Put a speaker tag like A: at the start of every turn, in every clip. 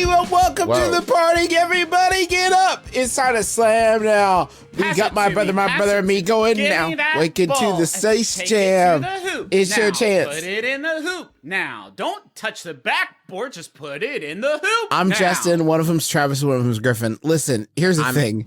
A: everybody. Well, welcome to the party. Everybody get up. It's time to slam now. We got my brother, and me going now. Waking to the Space Jam. It's your chance.
B: Put it in the hoop now. Don't touch the backboard. Just put it in the hoop.
A: I'm Justin. One of them's Travis. One of them's Griffin. Listen, here's the thing.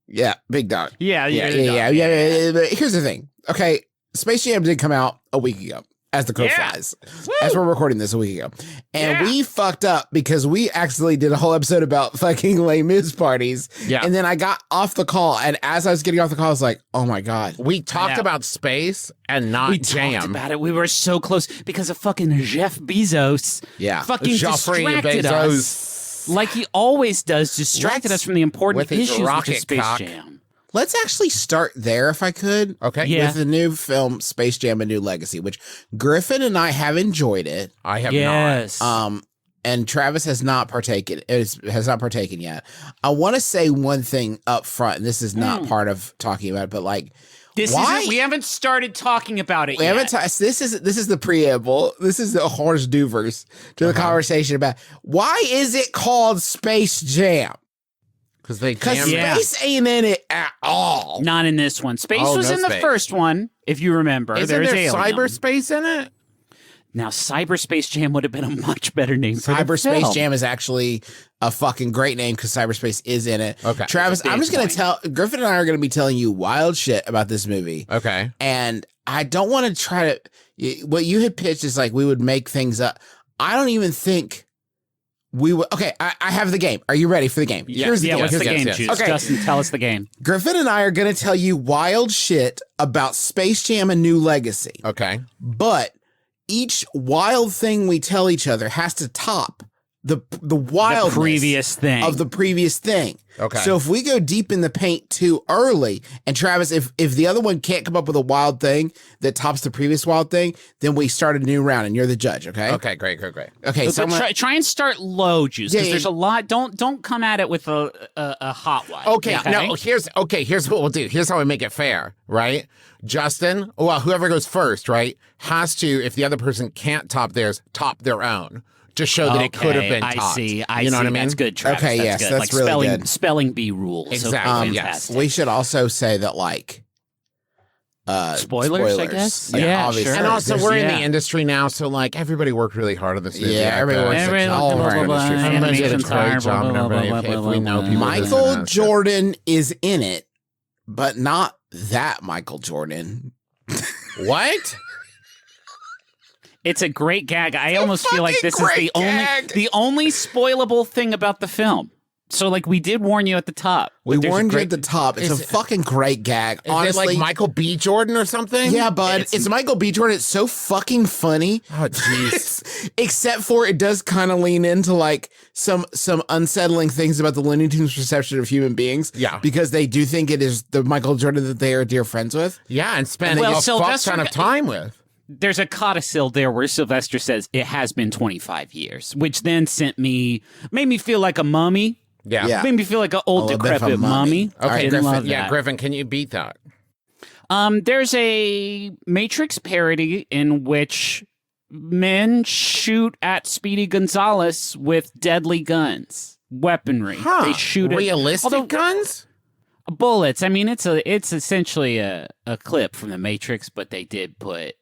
A: Yeah, big dog.
B: Yeah.
A: Here's the thing. Okay, Space Jam did come out a week ago. As the crow flies. Woo! As we're recording this a week ago. And we fucked up because we accidentally did a whole episode about fucking Les Mis parties. Yeah. And then I got off the call, and as I was getting off the call, I was like, oh my God.
C: We talked about space and not jam.
B: We talked about it. We were so close because of fucking Jeff Bezos.
A: Yeah.
B: Fucking distracted us. Like he always does, distracted us from the important issues with the Space Jam.
A: Let's actually start there, if I could.
C: Okay.
A: Yeah. With the new film, Space Jam: A New Legacy, which Griffin and I have enjoyed it.
C: I have
A: not. And Travis has not partaken. Has not partaken yet. I want to say one thing up front, and this is not part of talking about it, but like,
B: we haven't started talking about it yet.
A: This is the preamble. This is the hors d'oeuvres to the conversation about why is it called Space Jam? Because space ain't in it at all.
B: Not in this one. Space was in the first one, if you remember.
C: Isn't there cyberspace in it?
B: Now, Cyberspace Jam would have been a much better name for
A: Cyberspace Jam is actually a fucking great name because cyberspace is in it. Okay. Travis, I'm just going to Griffin and I are going to be telling you wild shit about this movie.
C: Okay.
A: And I don't want to try to, what you had pitched is like we would make things up. I don't even think we would. Okay, I have the game. Are you ready for the game?
B: Here's the game. What's the game, Juice? Okay. Justin, tell us the game.
A: Griffin and I are going to tell you wild shit about Space Jam: A New Legacy.
C: Okay.
A: But each wild thing we tell each other has to top the wildness of the previous thing.
C: Okay.
A: So if we go deep in the paint too early, and Travis, if the other one can't come up with a wild thing that tops the previous wild thing, then we start a new round, and you're the judge. Okay.
C: Okay. Great.
A: Okay.
B: So try and start low, Juice, because there's a lot. Don't come at it with a hot one.
C: Okay. No. Here's what we'll do. Here's how we make it fair, right? Justin, well, whoever goes first, right, has to, if the other person can't top theirs, top their own. To show that it could have been topped.
B: I see.
C: You know what I mean?
B: That's good, Travis.
A: Okay,
B: that's good.
A: That's really good.
B: Spelling bee rules.
C: Exactly.
A: Yes. We should also say that, like,
B: spoilers, I guess.
A: Yeah,
B: obviously.
A: Sure.
C: And also, we're in the industry now, so like everybody worked really hard on this movie.
A: Yeah, all of our industry.
C: Everybody did a great job. If we know people,
A: Michael Jordan is in it, but not that Michael Jordan.
C: What?
B: It's a great gag. I almost feel like this is the only spoilable thing about the film. So, like, we did warn you at the top.
A: We warned you at the top. It's a fucking great gag. Honestly,
C: is it like Michael B. Jordan or something?
A: Yeah, bud. It's Michael B. Jordan. It's so fucking funny.
C: Oh, jeez.
A: Except for it does kind of lean into, like, some unsettling things about the Looney Tunes' perception of human beings.
C: Yeah.
A: Because they do think it is the Michael Jordan that they are dear friends with.
C: Yeah, and spend a fuck ton of time with.
B: There's a codicil there where Sylvester says it has been 25 years, which then made me feel like a mummy.
C: Yeah.
B: Made me feel like an old decrepit mummy.
C: Okay, Griffin. Yeah, Griffin, can you beat that?
B: There's a Matrix parody in which men shoot at Speedy Gonzalez with deadly guns, weaponry. They shoot
C: realistic guns?
B: Bullets. I mean, it's essentially a clip from the Matrix, but they did put.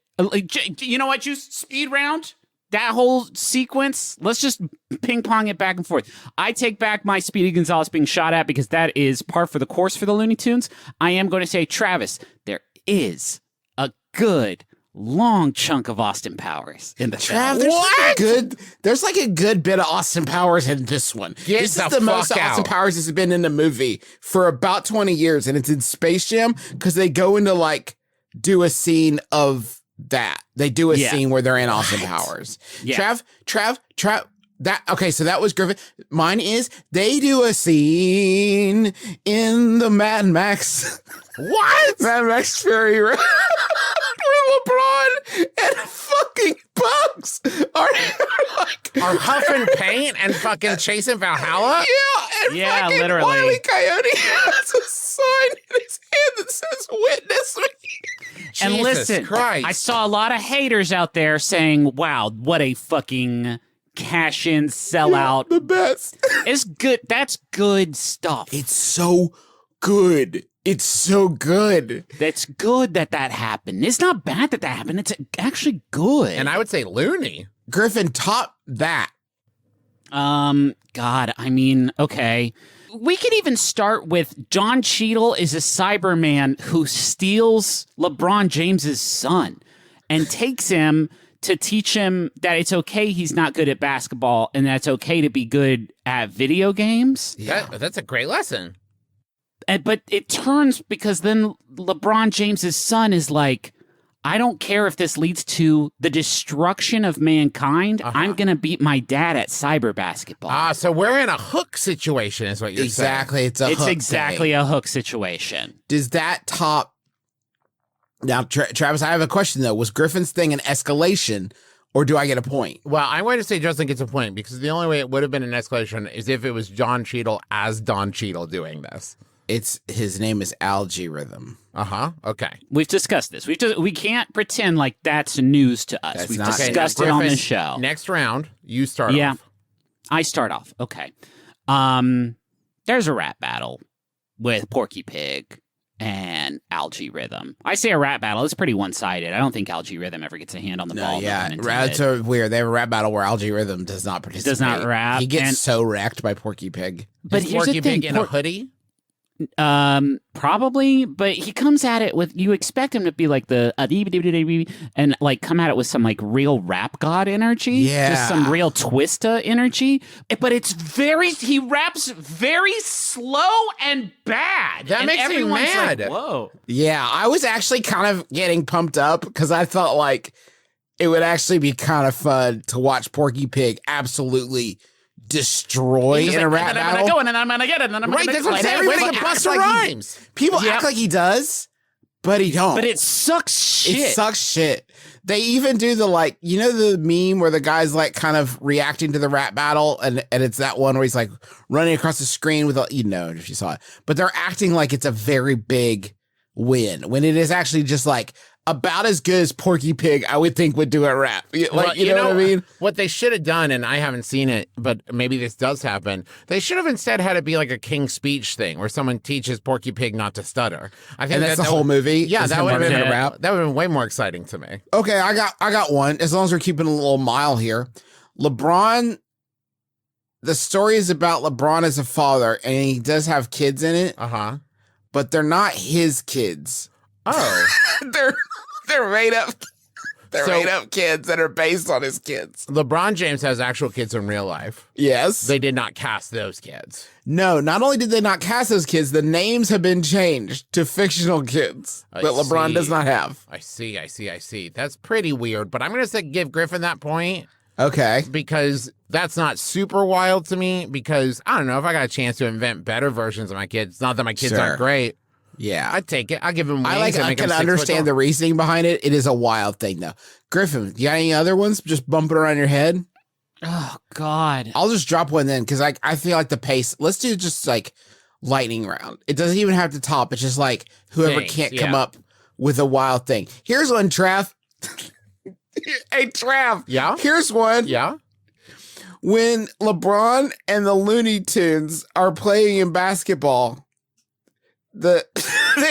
B: You know what, you speed round? That whole sequence, let's just ping pong it back and forth. I take back my Speedy Gonzalez being shot at because that is par for the course for the Looney Tunes. I am going to say, Travis, there is a good long chunk of Austin Powers in the film.
A: There's like a good bit of Austin Powers in this one. This is the most Austin Powers has been in a movie for about 20 years, and it's in Space Jam because they go into like do a scene of that. They do a scene where they're in Austin Powers. Yeah. Trav, okay, so that was Griffin. Mine is they do a scene in the Mad Max.
C: What?
A: Mad Max Fury Road. LeBron and fucking Bugs are
C: huffing paint and fucking chasing Valhalla?
A: Yeah, and fucking
B: literally.
A: Wile E. Coyote has a sign in his hand that says "Witness me."
B: And listen,
C: Christ.
B: I saw a lot of haters out there saying, "Wow, what a fucking cash in, sell out.
A: The best.
B: It's good. That's good stuff.
A: It's so good. It's so good.
B: That's good that happened. It's not bad that happened. It's actually good.
C: And I would say loony.
A: Griffin, top that.
B: God, I mean, okay. We could even start with John Cheadle is a Cyberman who steals LeBron James's son and takes him to teach him that it's okay he's not good at basketball and that it's okay to be good at video games.
C: Yeah, that's a great lesson.
B: But it turns because then LeBron James's son is like, I don't care if this leads to the destruction of mankind. I'm going to beat my dad at cyber basketball.
C: So we're in a hook situation is what you're
A: saying.
C: Exactly.
B: It's exactly a hook situation.
A: Does that top... Now, Travis, I have a question, though. Was Griffin's thing an escalation, or do I get a point?
C: Well, I'm going to say Justin gets a point, because the only way it would have been an escalation is if it was John Cheadle as Don Cheadle doing this.
A: His name is Algorithm.
C: Okay.
B: We've discussed this. We can't pretend like that's news to us. We've discussed it on the show.
C: Next round, you start off.
B: Yeah, I start off. Okay. There's a rap battle with Porky Pig and Algorithm. I say a rap battle. It's pretty one-sided. I don't think Algorithm ever gets a hand on the ball.
A: Yeah, it's so weird. They have a rap battle where Algorithm does not participate.
B: Does not rap.
A: He gets so wrecked by Porky Pig.
B: But
C: is
B: here's
C: Porky
B: the thing.
C: Pig in a hoodie?
B: Probably, but he comes at it with, you expect him to be like the and like come at it with some like real rap god energy, just some real twista energy. But he raps very slow and bad.
C: That makes me mad.
B: Like, whoa.
A: Yeah, I was actually kind of getting pumped up because I thought like it would actually be kind of fun to watch Porky Pig absolutely destroy in a rap battle.
B: I'm gonna get it, and I'm
C: right, that's what I'm saying. Everybody busts rhymes.
A: People act like he does, but he don't.
B: But it sucks shit.
A: It sucks shit. They even do the like, you know, the meme where the guy's like kind of reacting to the rap battle, and it's that one where he's like running across the screen with, you know, if you saw it, but they're acting like it's a very big win when it is actually just like about as good as Porky Pig, I would think, would do a rap. Like, well, you know what I mean?
C: What they should have done, and I haven't seen it, but maybe this does happen, they should have instead had it be like a King's Speech thing where someone teaches Porky Pig not to stutter. I think
A: and that's the whole movie?
C: Yeah, that would have been
A: a rap.
C: That would have been way more exciting to me.
A: Okay, I got one, as long as we're keeping a little mile here. LeBron, the story is about LeBron as a father, and he does have kids in it. But they're not his kids.
C: Oh.
A: They're made up. They're made up kids that are based on his kids.
C: LeBron James has actual kids in real life.
A: Yes.
C: They did not cast those kids.
A: No, not only did they not cast those kids, the names have been changed to fictional kids that LeBron does not have.
C: I see. That's pretty weird, but I'm going to give Griffin that point.
A: Okay.
C: Because that's not super wild to me, because, I don't know, if I got a chance to invent better versions of my kids, not that my kids aren't great.
A: Yeah.
C: I'd take it. I'll give him wings.
A: I can understand the reasoning behind it. It is a wild thing, though. Griffin, you got any other ones just bumping around your head?
B: Oh, God.
A: I'll just drop one then, because I feel like the pace. Let's do just like lightning round. It doesn't even have to top. It's just like whoever can't come up with a wild thing. Here's one, Trav. Hey, Trav.
C: Yeah?
A: Here's one.
C: Yeah?
A: When LeBron and the Looney Tunes are playing in basketball, they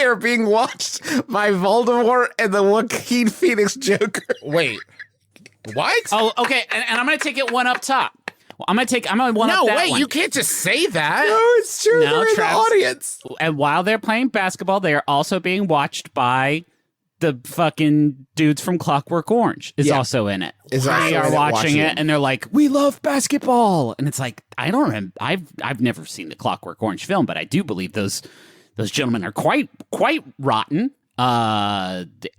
A: are being watched by Voldemort and the Joaquin Phoenix Joker.
C: Wait, what?
B: Oh, okay, and I'm gonna take it one up top. Well, I'm gonna one up that one.
C: You can't just say that.
A: No, it's true. They're in the audience.
B: And while they're playing basketball, they are also being watched by the fucking dudes from Clockwork Orange. Is also in it. They are watching it, and they're like, "We love basketball," and it's like, I don't remember. I've never seen the Clockwork Orange film, but I do believe those gentlemen are quite rotten. They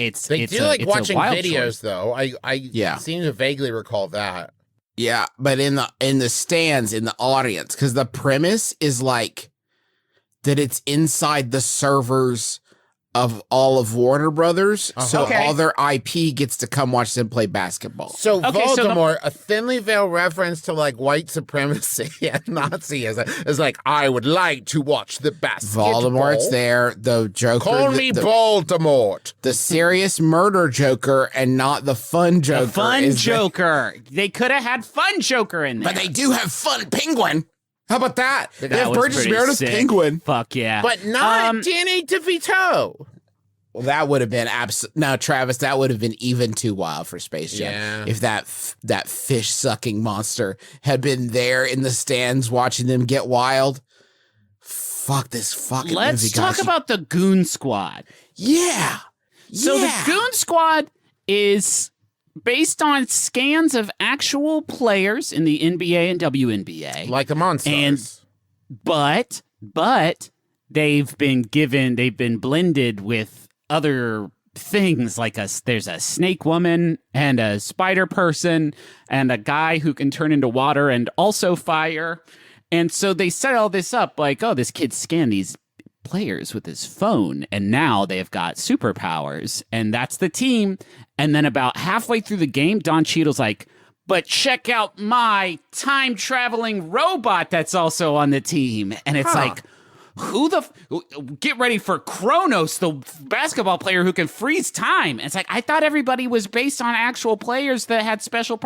B: do like watching videos,
C: though. I seem to vaguely recall that.
A: Yeah, but in the stands, in the audience, because the premise is like that it's inside the servers of all of Warner Brothers, so all their IP gets to come watch them play basketball.
C: So Voldemort, a thinly veiled reference to like white supremacy and Nazism, is like, I would like to watch the basketball.
A: Voldemort's there, the Joker.
C: Call me Voldemort.
A: The serious murder Joker and not the fun Joker.
B: The fun Joker. They could have had fun Joker in there.
A: But they do have fun Penguin. How about that? They have
B: was
A: Burgess
B: pretty
A: Meredith's
B: sick.
A: Penguin.
B: Fuck yeah.
C: But not Danny DeVito.
A: Well, that would have been no, Travis. That would have been even too wild for Space Jam.
C: Yeah.
A: If that fish sucking monster had been there in the stands watching them get wild. Fuck this fucking movie,
B: Let's talk about the Goon Squad.
A: Yeah.
B: So the Goon Squad is based on scans of actual players in the NBA and WNBA.
C: Like the Monsters.
B: But they've been blended with other things like there's a snake woman and a spider person and a guy who can turn into water and also fire. And so they set all this up like, oh, this kid scanned these players with his phone and now they've got superpowers and that's the team. And then about halfway through the game, Don Cheadle's like, but check out my time-traveling robot that's also on the team. And it's like, get ready for Kronos, the basketball player who can freeze time. And it's like, I thought everybody was based on actual players that had special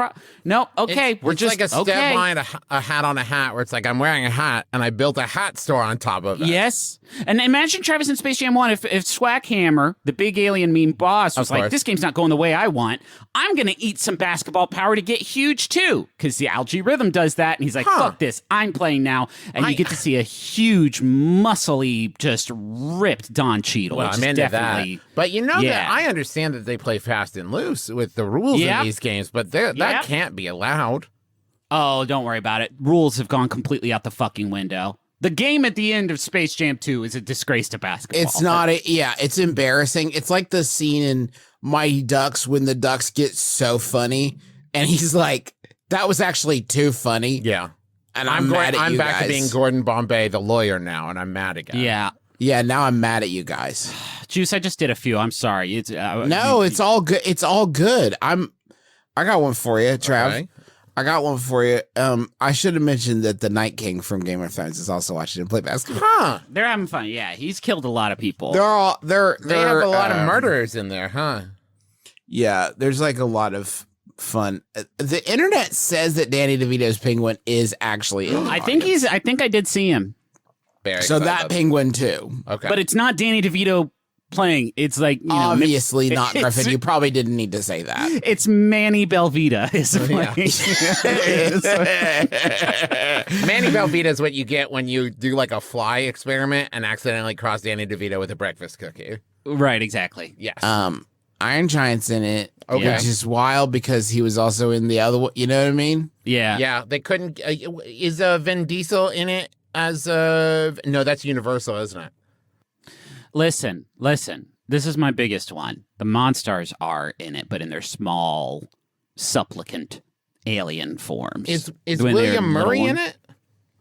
B: No, okay,
C: it's like a step line, a hat on a hat, where it's like, I'm wearing a hat, and I built a hat store on top of it.
B: Yes. And imagine Travis in Space Jam 1, if Swackhammer, the big alien meme boss, was like, this game's not going the way I want. I'm going to eat some basketball power to get huge, too. Because the Algae Rhythm does that, and he's like, fuck this, I'm playing now. And you get to see a huge, muscly, just ripped Don Cheadle.
C: Well, I'm into that. But you know that I understand that they play fast and loose with the rules in these games, but that can't be allowed.
B: Oh, don't worry about it. Rules have gone completely out the fucking window. The game at the end of Space Jam 2 is a disgrace to basketball.
A: It's not it's embarrassing. It's like the scene in Mighty Ducks when the Ducks get so funny and he's like, that was actually too funny.
C: Yeah.
A: And I'm mad at you
C: back
A: guys.
C: to being Gordon Bombay, the lawyer now, and I'm mad again.
B: Yeah.
A: Yeah, now I'm mad at you guys.
B: Juice, I just did a few. I'm sorry. It's
A: it's all good. It's all good. I got one for you, Trav. Okay. I got one for you. I should have mentioned that the Night King from Game of Thrones is also watching him play basketball.
C: Huh.
B: They're having fun. Yeah, he's killed a lot of people.
C: They have a lot of murderers in there, huh?
A: Yeah, there's like a lot of fun. The internet says that Danny DeVito's penguin is actually in the audience.
B: I think I did see him.
A: So that penguin too.
C: Okay.
B: But it's not Danny DeVito playing. It's like,
A: obviously not Griffin. You probably didn't need to say that.
B: It's Manny Belvita is playing.
C: Manny Belvita is what you get when you do like a fly experiment and accidentally cross Danny DeVito with a breakfast cookie.
B: Right, exactly.
C: Yes.
A: Iron Giant's in it.
C: Okay.
A: Which is wild because he was also in the other one. You know what I mean?
B: Yeah.
C: Yeah. They couldn't. Is Vin Diesel in it as no, that's Universal, isn't it?
B: Listen. This is my biggest one. The Monstars are in it, but in their small, supplicant alien forms.
C: Is William Murray in it?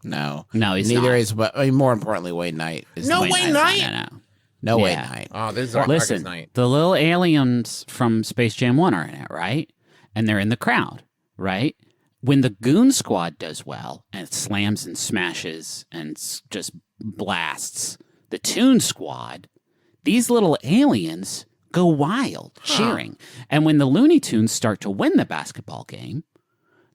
A: No,
B: he's
A: neither
B: not.
A: is. But more importantly, Wayne Knight.
C: No Wayne Knight.
A: No Wayne Knight.
C: Oh, this is our
B: Listen,
C: Knight.
B: The little aliens from Space Jam 1 are in it, right? And they're in the crowd, right? When the Goon Squad does well and it slams and smashes and just blasts the Toon Squad, these little aliens go wild, cheering. And when the Looney Tunes start to win the basketball game,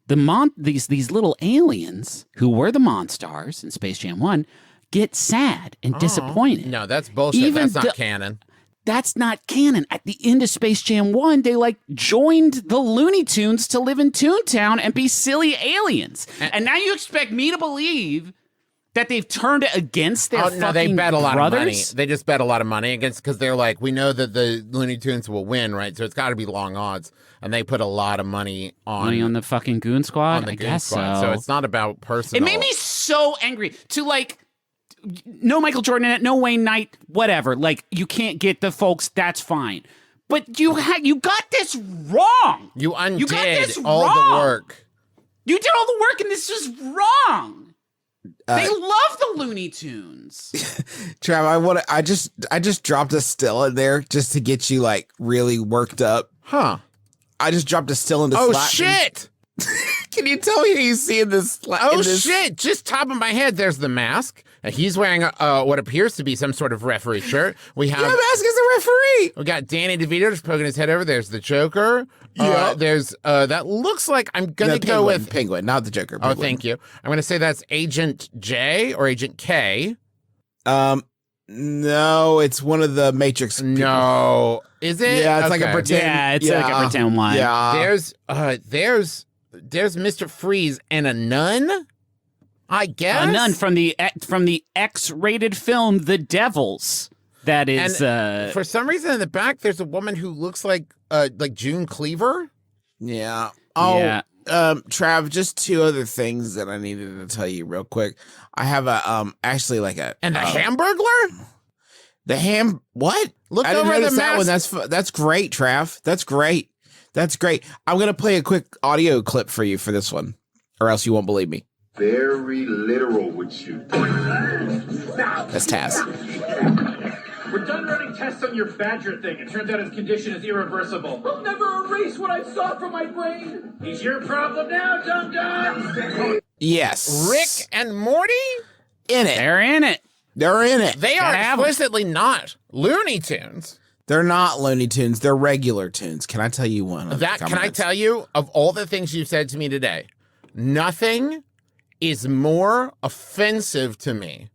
B: these little aliens who were the Monstars in Space Jam 1 get sad and disappointed.
C: No, that's bullshit. That's not canon.
B: That's not canon. At the end of Space Jam 1, they joined the Looney Tunes to live in Toontown and be silly aliens. And now you expect me to believe that they've turned it against their fucking
C: they bet a lot
B: brothers?
C: of money. They just bet a lot of money against, because they're like, we know that the Looney Tunes will win, right? So it's got to be long odds. And they put a lot of money on
B: the fucking Goon Squad?
C: On the Goon Squad. So it's not about personal.
B: It made me so angry to no Michael Jordan in it, no Wayne Knight, whatever. You can't get the folks, that's fine. But you got this wrong.
C: You undid
B: got this
C: all
B: wrong.
C: the work.
B: You did all the work and this is wrong. They love the Looney Tunes.
A: Trav, I just dropped a still in there just to get you like really worked up.
C: Huh.
A: I just dropped a still into
C: Oh,
A: Slack.
C: shit!
A: Can you tell me who you see in this?
C: Oh, shit! Just top of my head, there's the mask. He's wearing what appears to be some sort of referee shirt. We have...
A: Yeah, Mask is a referee!
C: We got Danny DeVito just poking his head over. There's the Joker.
A: Yeah.
C: There's... that looks like... I'm going to go with...
A: Penguin, not the Joker. Penguin.
C: Oh, thank you. I'm going to say that's Agent J or Agent K.
A: No, it's one of the Matrix people.
C: No. Is it?
A: Yeah, it's like a pretend...
B: Yeah, it's like a pretend one.
A: Yeah.
C: There's Mr. Freeze and a nun? I guess
B: a nun from the X-rated film The Devils. That is
C: for some reason in the back there's a woman who looks like June Cleaver.
A: Yeah. Oh,
B: yeah.
A: Trav, just two other things that I needed to tell you real quick. I have a actually like a
C: and the Hamburglar.
A: What?
C: Look
A: I didn't
C: over
A: notice
C: the
A: that one. That's great, Trav. That's great. That's great. I'm gonna play a quick audio clip for you for this one, or else you won't believe me.
D: Very literal with you.
A: That's Taz.
E: We're done running tests on your badger thing. It turns out his condition is irreversible. I'll never erase what I saw from my brain. He's your problem now, dum-dum.
A: Yes.
C: Rick and Morty?
A: In it.
B: They're in it.
A: They're in it.
C: They are explicitly not Looney Tunes.
A: They're not Looney Tunes. They're regular tunes. Can I tell you one?
C: Can I tell you, of all the things you've said to me today, nothing is more offensive to me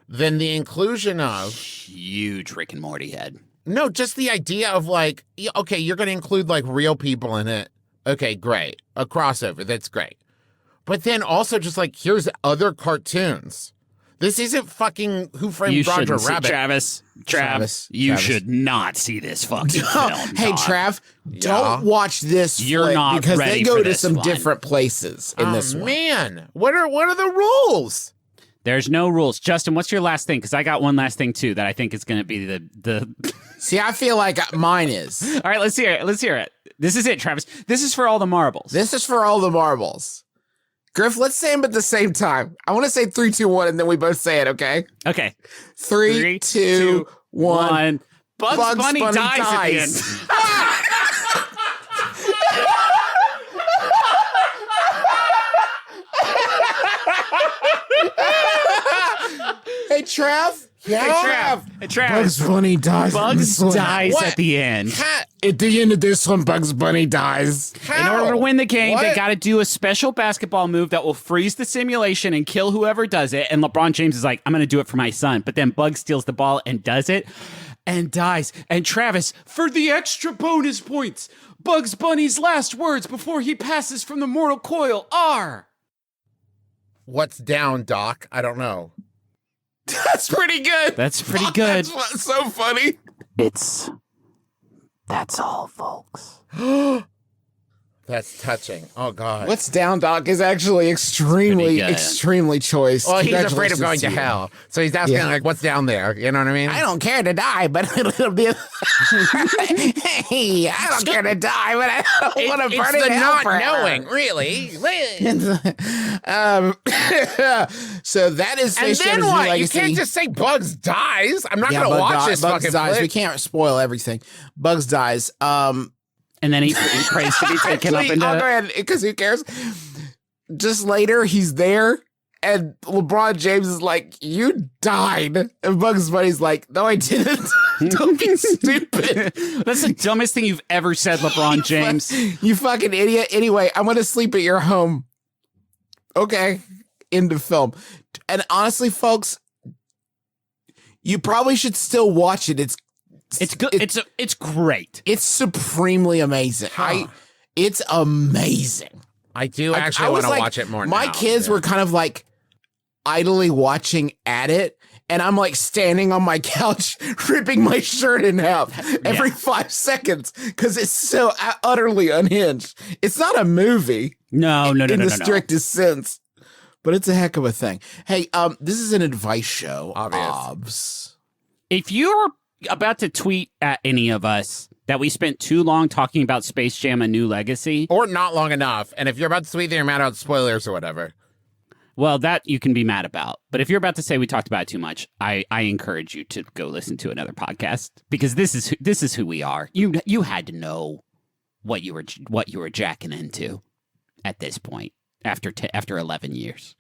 C: than the inclusion of...
B: Huge Rick and Morty head.
C: No, just the idea of like, okay, you're going to include like real people in it. Okay, great. A crossover. That's great. But then also just like, here's other cartoons. This isn't fucking Who Framed Roger Rabbit.
B: Travis, you should not see this fucking film.
A: Hey, Trav, don't watch this.
B: You're not
A: because
B: ready
A: they go
B: for
A: to
B: this
A: some
B: one.
A: different places in this one.
C: Man, what are the rules?
B: There's no rules. Justin, what's your last thing? Because I got one last thing too that I think is going to be the.
A: See, I feel like mine is.
B: All right, let's hear it. Let's hear it. This is it, Travis. This is for all the marbles.
A: This is for all the marbles. Griff, let's say them at the same time. I want to say 3, 2, 1, and then we both say it, okay?
B: Okay.
A: 3, 2, 1.
B: Bugs Bunny dies at the end.
A: Hey, Trav.
B: Yeah. Hey, Trav.
A: Bugs Bunny dies.
B: Bugs dies at the end.
A: At the end of this one, Bugs Bunny dies.
B: In order to win the game, they got to do a special basketball move that will freeze the simulation and kill whoever does it. And LeBron James is like, I'm going to do it for my son. But then Bugs steals the ball and does it and dies. And Travis, for the extra bonus points, Bugs Bunny's last words before he passes from the mortal coil are...
C: What's down, Doc? I don't know.
A: That's pretty good.
B: That's pretty good.
A: That's so funny.
B: That's all, folks.
C: That's touching. Oh, God.
A: What's down, Doc, is actually extremely choice.
C: Well, he's afraid of going to hell. So he's asking, like, what's down there? You know what I mean?
A: I don't care to die, but it'll be... Hey, I don't care to die, but I don't want to burn in hell forever.
C: Knowing, really.
A: So that is
C: And then what? You can't just say Bugs dies. I'm not going to watch this
A: Bugs
C: fucking
A: dies.
C: flick.
A: We can't spoil everything. Bugs dies.
B: And then he prays to be taken up into...
A: I'll go ahead, because who cares? Just later, he's there, and LeBron James is like, you died. And Bugs Bunny's like, no, I didn't. Don't be stupid.
B: That's the dumbest thing you've ever said, LeBron James.
A: You fucking idiot. Anyway, I'm going to sleep at your home. Okay. End of film. And honestly, folks, you probably should still watch it.
B: It's good. It's great.
A: It's supremely amazing. It's amazing.
C: I do actually want to watch it more now.
A: My kids were kind of like idly watching at it, and I'm like standing on my couch, ripping my shirt in half every 5 seconds because it's so utterly unhinged. It's not a movie.
B: No.
A: In the strictest sense, but it's a heck of a thing. Hey, this is an advice show. Obs.
B: If you're about to tweet at any of us that we spent too long talking about Space Jam: A New Legacy,
C: or not long enough, and if you're about to tweet, then you're mad about spoilers or whatever.
B: Well, that you can be mad about. But if you're about to say we talked about it too much, I encourage you to go listen to another podcast because this is who we are. You had to know what you were jacking into at this point after 11 years.